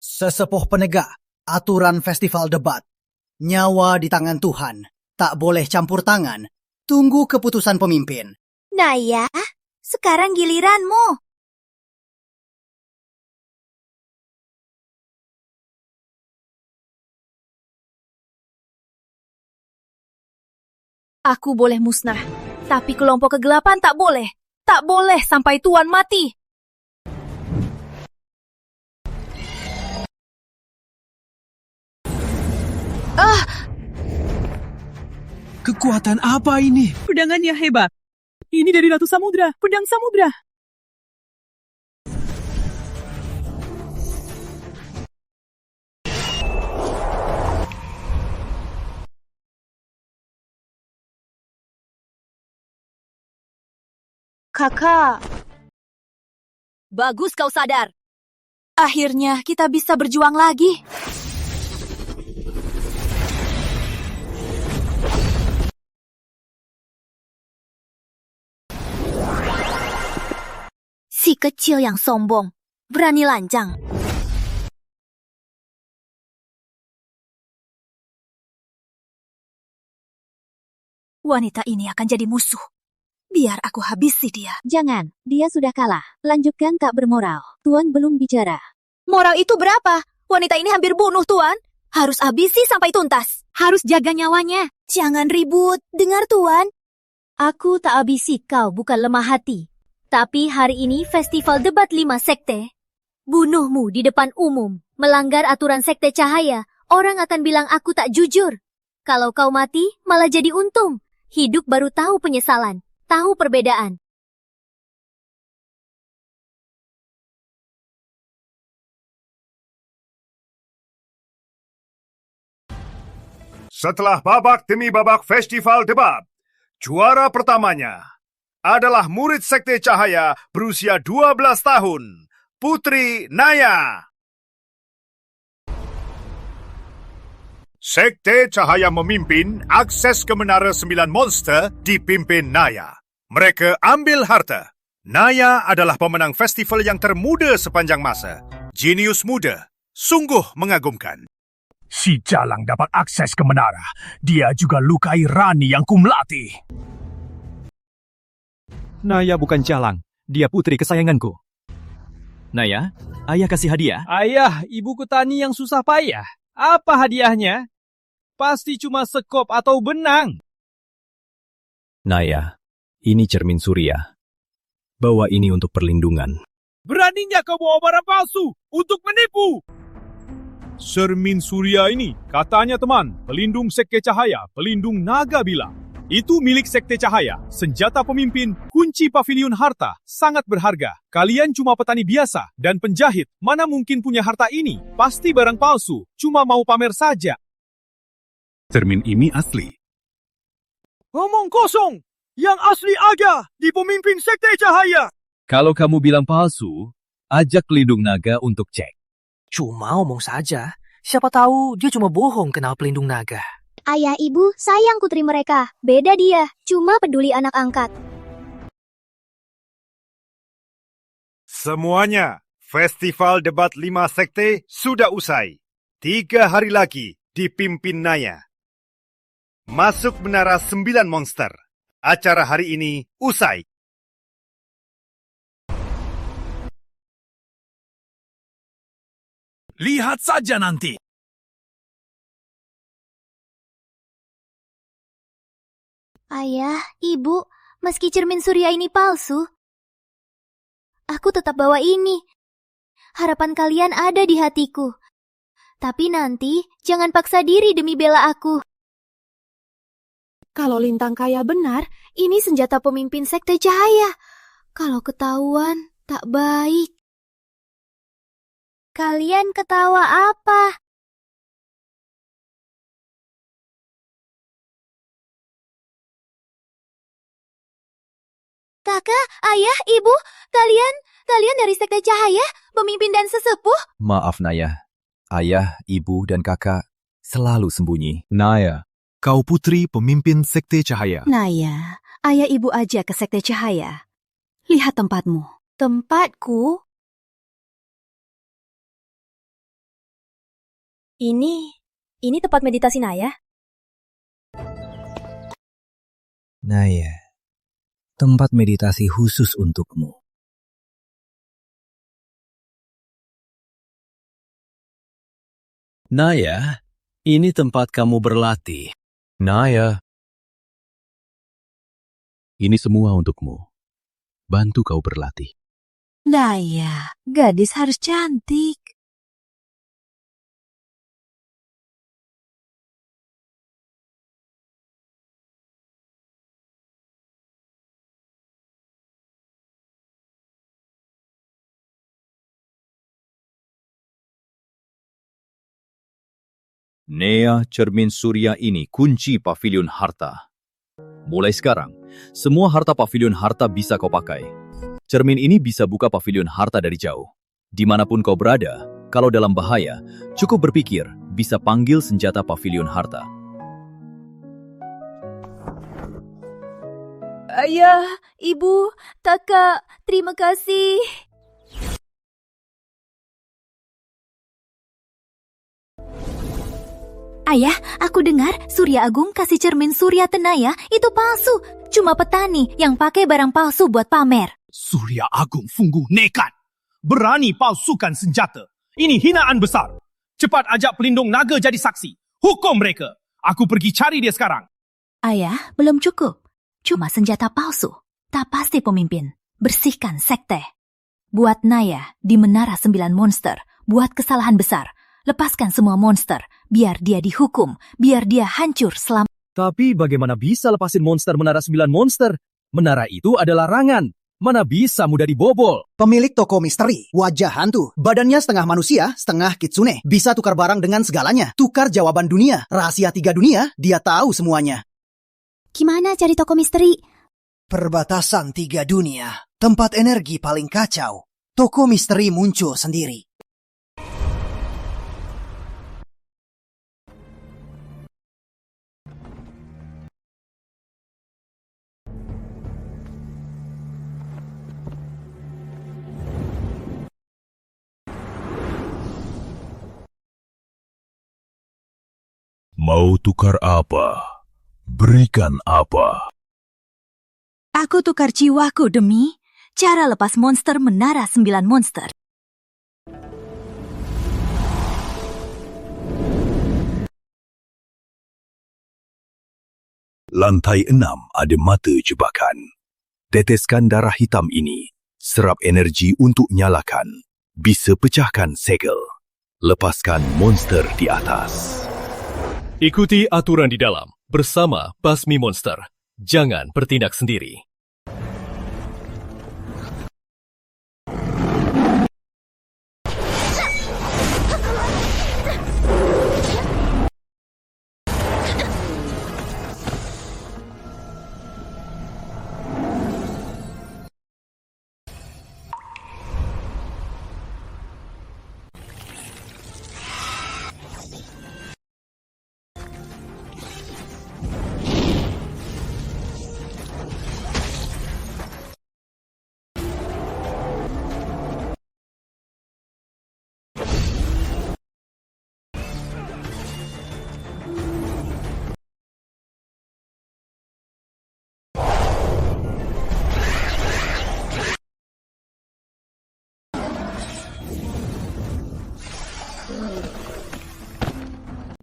Speaker 16: Sesepuh penegak, aturan festival debat. Nyawa di tangan Tuhan, tak boleh campur tangan. Tunggu keputusan pemimpin.
Speaker 14: Naya, sekarang giliranmu.
Speaker 4: Aku boleh musnah, tapi kelompok kegelapan tak boleh. Tak boleh sampai Tuan mati.
Speaker 5: Kekuatan apa ini?
Speaker 20: Pedangannya hebat. Ini dari Ratu Samudra, pedang samudra.
Speaker 4: Kakak. Bagus kau sadar. Akhirnya kita bisa berjuang lagi. Si kecil yang sombong, berani lancang. Wanita ini akan jadi musuh. Biar aku habisi dia.
Speaker 12: Jangan, dia sudah kalah. Lanjutkan tak bermoral. Tuan belum bicara.
Speaker 4: Moral itu berapa? Wanita ini hampir bunuh Tuan. Harus habisi sampai tuntas.
Speaker 12: Harus jaga nyawanya.
Speaker 4: Jangan ribut. Dengar Tuan.
Speaker 12: Aku tak habisi kau, bukan lemah hati. Tapi hari ini festival debat 5 sekte. Bunuhmu di depan umum. Melanggar aturan sekte cahaya. Orang akan bilang aku tak jujur. Kalau kau mati, malah jadi untung. Hidup baru tahu penyesalan. Tahu perbedaan.
Speaker 19: Setelah babak demi babak festival debat, juara pertamanya adalah murid Sekte Cahaya berusia 12 tahun, Putri Naya. Sekte Cahaya memimpin akses ke Menara 9 Monster dipimpin Naya. Mereka ambil harta. Naya adalah pemenang festival yang termuda sepanjang masa. Jenius muda, sungguh mengagumkan.
Speaker 3: Si Jalang dapat akses ke menara. Dia juga lukai Rani yang kumlatih.
Speaker 7: Naya bukan Jalang. Dia putri kesayanganku. Naya, ayah kasih hadiah.
Speaker 20: Ayah, ibuku tani yang susah payah. Apa hadiahnya? Pasti cuma sekop atau benang.
Speaker 6: Naya, ini cermin surya. Bawa ini untuk perlindungan.
Speaker 3: Beraninya kau bawa barang palsu untuk menipu. Cermin surya ini, katanya teman, pelindung Sekte Cahaya, pelindung naga bilang. Itu milik Sekte Cahaya, senjata pemimpin, kunci pavilion harta, sangat berharga. Kalian cuma petani biasa dan penjahit, mana mungkin punya harta ini? Pasti barang palsu, cuma mau pamer saja.
Speaker 19: Cermin ini asli.
Speaker 5: Ngomong kosong! Yang asli ada di pemimpin Sekte Cahaya.
Speaker 6: Kalau kamu bilang palsu, ajak pelindung naga untuk cek.
Speaker 20: Cuma omong saja. Siapa tahu dia cuma bohong kenal pelindung naga.
Speaker 12: Ayah ibu sayang putri mereka. Beda dia, cuma peduli anak angkat.
Speaker 19: Semuanya, festival debat 5 sekte sudah usai. 3 hari lagi dipimpin Naya. Masuk Menara 9 Monster. Acara hari ini usai.
Speaker 3: Lihat saja nanti.
Speaker 12: Ayah, ibu, meski cermin surya ini palsu, aku tetap bawa ini. Harapan kalian ada di hatiku. Tapi nanti, jangan paksa diri demi bela aku. Kalau Lintang kaya benar, ini senjata pemimpin Sekte Cahaya. Kalau ketahuan, tak baik. Kalian ketawa apa? Kakak, ayah, ibu, kalian dari Sekte Cahaya, pemimpin dan sesepuh?
Speaker 6: Maaf Naya, ayah, ibu, dan kakak selalu sembunyi.
Speaker 5: Naya, kau putri pemimpin Sekte Cahaya.
Speaker 1: Naya, ayah ibu aja ke Sekte Cahaya. Lihat tempatmu.
Speaker 12: Tempatku?
Speaker 1: Ini tempat meditasi Naya.
Speaker 9: Naya, tempat meditasi khusus untukmu.
Speaker 6: Naya, ini tempat kamu berlatih.
Speaker 8: Naya,
Speaker 11: Ini semua untukmu. Bantu kau berlatih.
Speaker 4: Naya, gadis harus cantik.
Speaker 10: Nea, cermin surya ini kunci pavilion harta. Mulai sekarang, semua harta pavilion harta bisa kau pakai. Cermin ini bisa buka pavilion harta dari jauh. Dimanapun kau berada, kalau dalam bahaya, cukup berpikir, bisa panggil senjata pavilion harta.
Speaker 2: Ayah, ibu, kakak, terima kasih.
Speaker 1: Ayah, aku dengar Surya Agung kasih cermin Surya Tenaya itu palsu. Cuma petani yang pakai barang palsu buat pamer.
Speaker 3: Surya Agung sungguh nekat. Berani palsukan senjata. Ini hinaan besar. Cepat ajak pelindung naga jadi saksi. Hukum mereka. Aku pergi cari dia sekarang.
Speaker 1: Ayah, belum cukup. Cuma senjata palsu. Tak pasti pemimpin. Bersihkan sekte. Buat Naya di Menara 9 Monster. Buat kesalahan besar. Lepaskan semua monster, biar dia dihukum, biar dia hancur selama...
Speaker 6: Tapi bagaimana bisa lepasin monster Menara 9 Monster? Menara itu ada larangan. Mana bisa mudah dibobol?
Speaker 16: Pemilik toko misteri, wajah hantu, badannya setengah manusia, setengah kitsune. Bisa tukar barang dengan segalanya. Tukar jawaban dunia, rahasia 3 dunia, dia tahu semuanya.
Speaker 12: Gimana cari toko misteri?
Speaker 16: Perbatasan 3 dunia, tempat energi paling kacau. Toko misteri muncul sendiri.
Speaker 13: Mau tukar apa? Berikan apa?
Speaker 1: Aku tukar jiwaku demi cara lepas monster Menara 9 Monster.
Speaker 13: Lantai 6 ada mata jebakan. Teteskan darah hitam ini. Serap energi untuk nyalakan. Bisa pecahkan segel. Lepaskan monster di atas.
Speaker 17: Ikuti aturan di dalam bersama Basmi Monster. Jangan bertindak sendiri.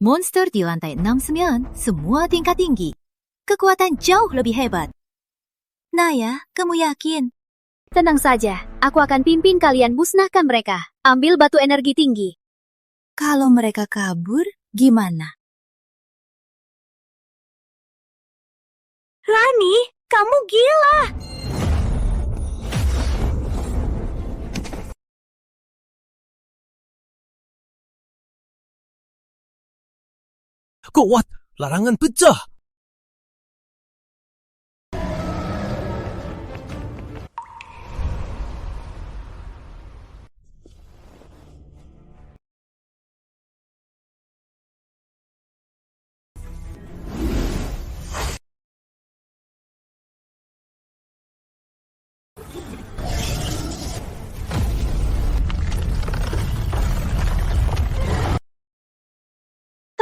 Speaker 1: Monster di lantai 69 semua tingkat tinggi. Kekuatan jauh lebih hebat. Naya, kamu yakin?
Speaker 12: Tenang saja, aku akan pimpin kalian musnahkan mereka. Ambil batu energi tinggi.
Speaker 1: Kalau mereka kabur, gimana?
Speaker 4: Rani, kamu gila!
Speaker 7: Kuat, larangan pecah.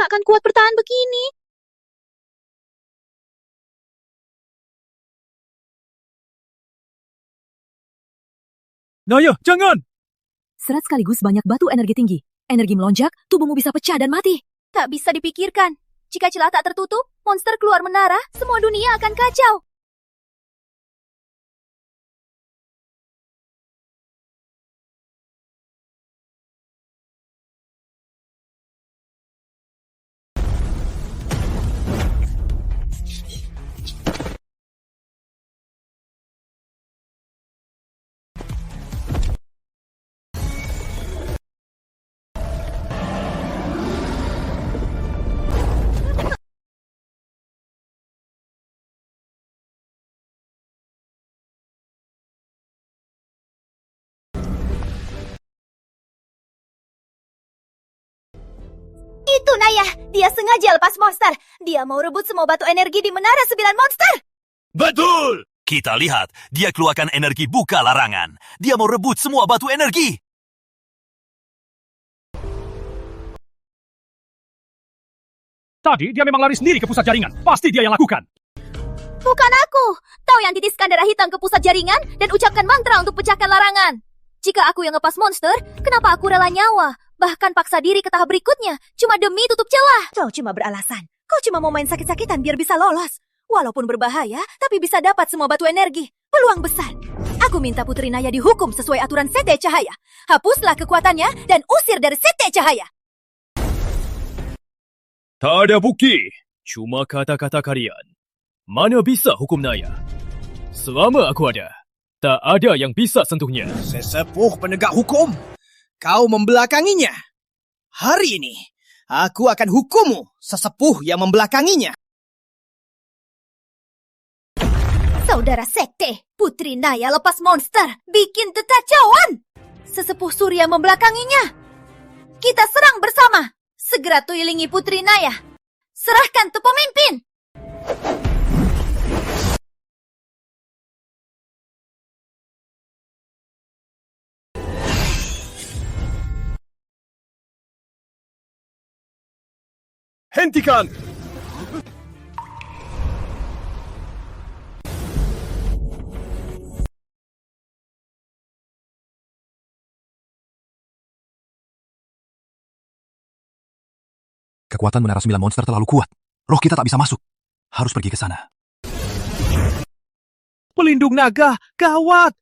Speaker 12: Takkan kuat bertahan begini.
Speaker 3: Naya, jangan!
Speaker 1: Serat sekaligus banyak batu energi tinggi. Energi melonjak, tubuhmu bisa pecah dan mati.
Speaker 2: Tak bisa dipikirkan. Jika celah tak tertutup, monster keluar menara, semua dunia akan kacau.
Speaker 1: Itu Naya, dia sengaja lepas monster. Dia mau rebut semua batu energi di Menara 9 Monster.
Speaker 18: Betul! Kita lihat, dia keluarkan energi buka larangan. Dia mau rebut semua batu energi.
Speaker 3: Tadi dia memang lari sendiri ke pusat jaringan. Pasti dia yang lakukan.
Speaker 1: Bukan aku. Kau yang titiskan darah hitam ke pusat jaringan dan ucapkan mantra untuk pecahkan larangan. Jika aku yang ngepas monster, kenapa aku rela nyawa? Bahkan paksa diri ke tahap berikutnya, cuma demi tutup celah. Kau cuma beralasan. Kau cuma mau main sakit-sakitan biar bisa lolos. Walaupun berbahaya, tapi bisa dapat semua batu energi. Peluang besar. Aku minta Putri Naya dihukum sesuai aturan Sekte Cahaya. Hapuslah kekuatannya dan usir dari Sekte Cahaya.
Speaker 17: Tak ada bukti. Cuma kata-kata kalian. Mana bisa hukum Naya? Selama aku ada, tak ada yang bisa sentuhnya.
Speaker 5: Sesepuh penegak hukum, kau membelakanginya. Hari ini, aku akan hukummu, sesepuh yang membelakanginya.
Speaker 1: Saudara Sekte, Putri Naya lepas monster, bikin kekacauan. Sesepuh Surya membelakanginya. Kita serang bersama. Segera tuilingi Putri Naya. Serahkan ke pemimpin.
Speaker 3: Hentikan!
Speaker 22: Kekuatan Menara 9 Monster terlalu kuat. Roh kita tak bisa masuk. Harus pergi ke sana.
Speaker 3: Pelindung naga, gawat!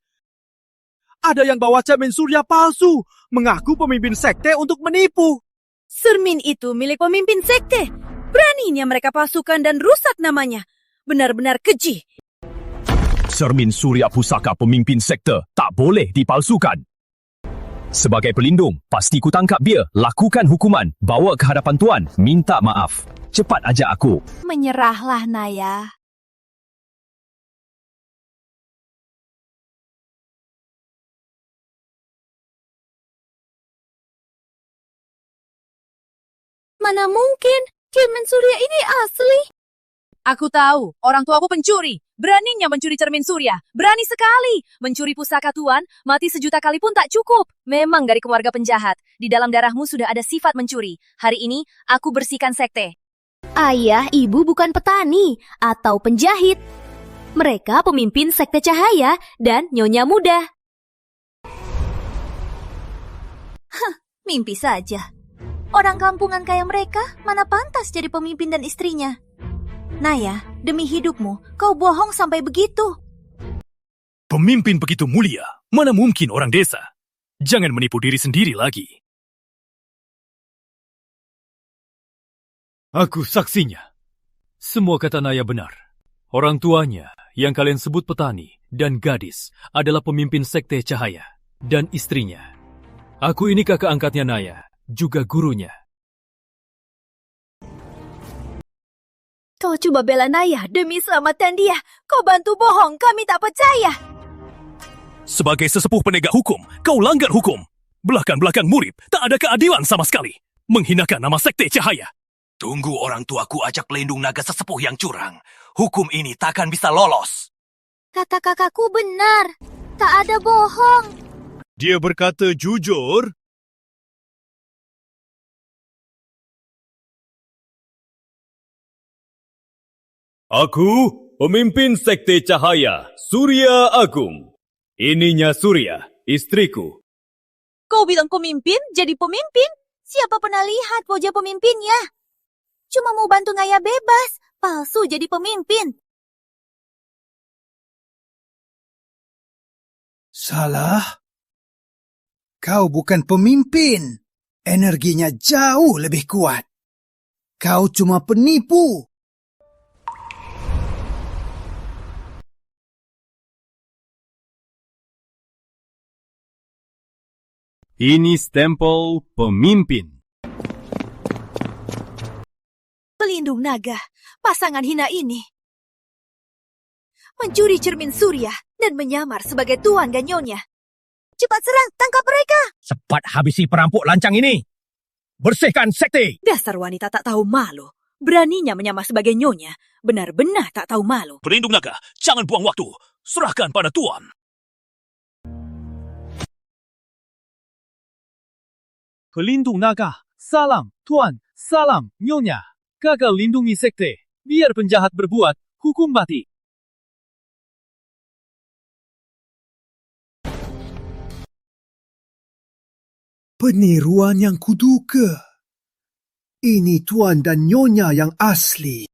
Speaker 3: Ada yang bawa cermin surya palsu, mengaku pemimpin sekte untuk menipu.
Speaker 4: Cermin itu milik pemimpin sekte. Beraninya mereka pasukan dan rusak namanya. Benar-benar keji.
Speaker 10: Cermin surya pusaka pemimpin sekte tak boleh dipalsukan. Sebagai pelindung, pasti ku tangkap dia, lakukan hukuman, bawa ke hadapan tuan, minta maaf. Cepat ajak aku.
Speaker 1: Menyerahlah, Naya.
Speaker 4: Mana mungkin? Cermin surya ini asli.
Speaker 23: Aku tahu, orang tuaku pencuri. Beraninya mencuri cermin surya. Berani sekali. Mencuri pusaka tuan, mati 1.000.000 kali pun tak cukup. Memang dari keluarga penjahat. Di dalam darahmu sudah ada sifat mencuri. Hari ini, aku bersihkan sekte.
Speaker 1: Ayah, ibu bukan petani atau penjahit. Mereka pemimpin Sekte Cahaya dan Nyonya Muda. Hah, mimpi saja. Orang kampungan kayak mereka mana pantas jadi pemimpin dan istrinya. Naya, demi hidupmu, kau bohong sampai begitu.
Speaker 17: Pemimpin begitu mulia, mana mungkin orang desa? Jangan menipu diri sendiri lagi. Aku saksinya. Semua kata Naya benar. Orang tuanya, yang kalian sebut petani, dan gadis, adalah pemimpin Sekte Cahaya. Dan istrinya. Aku ini kakak angkatnya Naya, juga gurunya.
Speaker 1: Kau coba bela Naya demi selamatkan dia. Kau bantu bohong, kami tak percaya.
Speaker 17: Sebagai sesepuh penegak hukum, kau langgar hukum. Belakang-belakang murid, tak ada keadilan sama sekali. Menghinakan nama Sekte Cahaya.
Speaker 18: Tunggu orang tuaku ajak pelindung naga sesepuh yang curang. Hukum ini takkan bisa lolos.
Speaker 14: Kata kakakku benar. Tak ada bohong.
Speaker 17: Dia berkata jujur. Aku, pemimpin Sekte Cahaya, Surya Agung. Ininya Surya, istriku.
Speaker 4: Kau bilang pemimpin, jadi pemimpin?
Speaker 14: Siapa pernah lihat wajah pemimpinnya? Cuma mau bantu Naya bebas. Palsu jadi pemimpin.
Speaker 5: Salah. Kau bukan pemimpin. Energinya jauh lebih kuat. Kau cuma penipu.
Speaker 17: Ini stempel pemimpin.
Speaker 4: Pelindung naga, pasangan hina ini. Mencuri cermin surya dan menyamar sebagai tuan dan nyonya.
Speaker 14: Cepat serang, tangkap mereka.
Speaker 3: Cepat habisi perampok lancang ini. bersihkan sekte.
Speaker 23: Dasar wanita tak tahu malu. Beraninya menyamar sebagai nyonya. Benar-benar tak tahu malu.
Speaker 18: Pelindung naga, jangan buang waktu. Serahkan pada Tuan.
Speaker 5: Pelindung naga, salam Tuan, salam Nyonya. Gagal lindungi sekte. Biar penjahat berbuat, hukum mati.
Speaker 16: Peniruan yang kuduga. Ini Tuan dan Nyonya yang asli.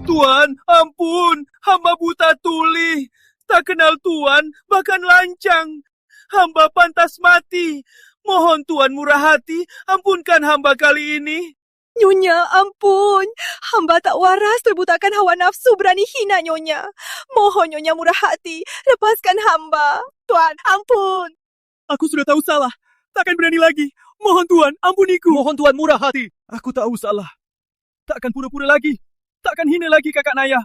Speaker 3: Tuan, ampun. Hamba buta tuli. Tak kenal Tuan, bahkan lancang. Hamba pantas mati. Mohon Tuan murah hati, ampunkan hamba kali ini.
Speaker 23: Nyonya, ampun. Hamba tak waras terbutakan hawa nafsu berani hina Nyonya. Mohon Nyonya murah hati, lepaskan hamba. Tuan, ampun.
Speaker 5: Aku sudah tahu salah. Takkan berani lagi. Mohon Tuan, ampuniku. Mohon Tuan murah hati. Aku tahu salah. Takkan pura-pura lagi. Takkan hina lagi kakak Naya.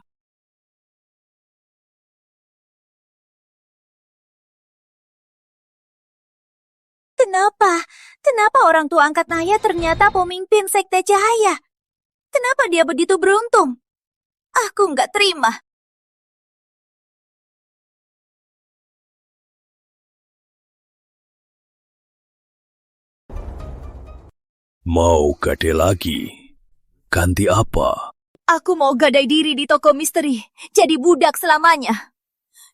Speaker 12: Kenapa? Kenapa orang tua angkat Naya ternyata pemimpin Sekte Cahaya? Kenapa dia begitu beruntung? Aku nggak terima.
Speaker 13: Mau gade lagi? Ganti apa?
Speaker 1: Aku mau gadai diri di toko misteri, jadi budak selamanya.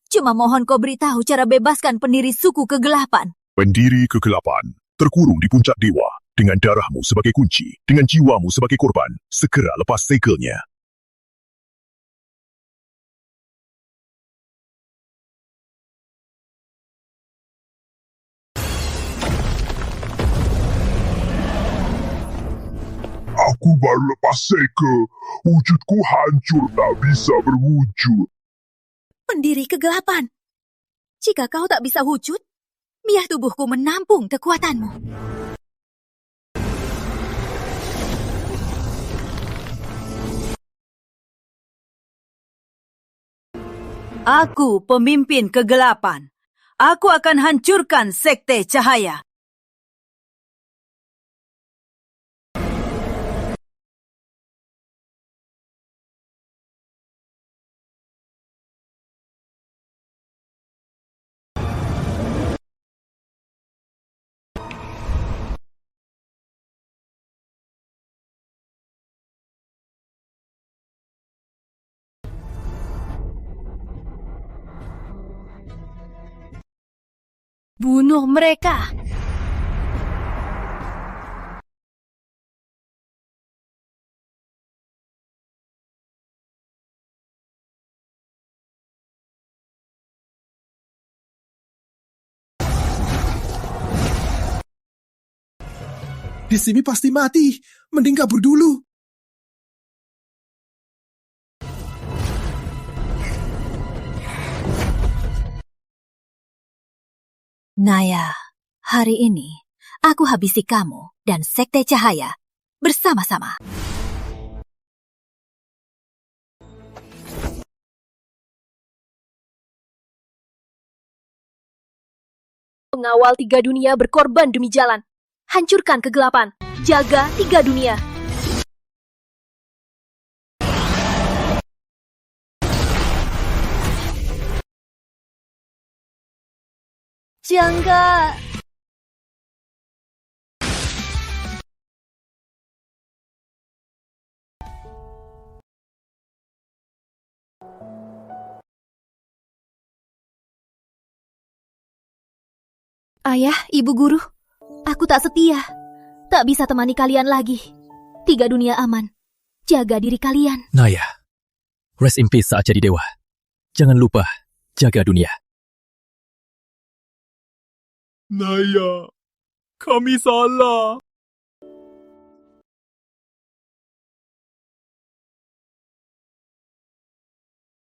Speaker 1: Cuma mohon kau beritahu cara bebaskan pendiri suku kegelapan.
Speaker 15: Pendiri kegelapan, terkurung di puncak dewa, dengan darahmu sebagai kunci, dengan jiwamu sebagai korban, segera lepas segelnya. Aku baru lepas segel, wujudku hancur tak bisa berwujud.
Speaker 1: Pendiri kegelapan. Jika kau tak bisa wujud, biar tubuhku menampung kekuatanmu.
Speaker 23: Aku pemimpin kegelapan. Aku akan hancurkan Sekte Cahaya.
Speaker 4: Bunuh mereka!
Speaker 15: Di sini pasti mati, mending kabur dulu.
Speaker 1: Naya, hari ini aku habisi kamu dan Sekte Cahaya bersama-sama.
Speaker 23: Pengawal 3 dunia berkorban demi jalan. Hancurkan kegelapan. Jaga 3 dunia.
Speaker 12: Jangga.
Speaker 1: Ayah, ibu guru, aku tak setia. Tak bisa temani kalian lagi. 3 dunia aman. Jaga diri kalian.
Speaker 6: Naya, rest in peace saat jadi dewa. Jangan lupa, jaga dunia.
Speaker 3: Naya, kami salah.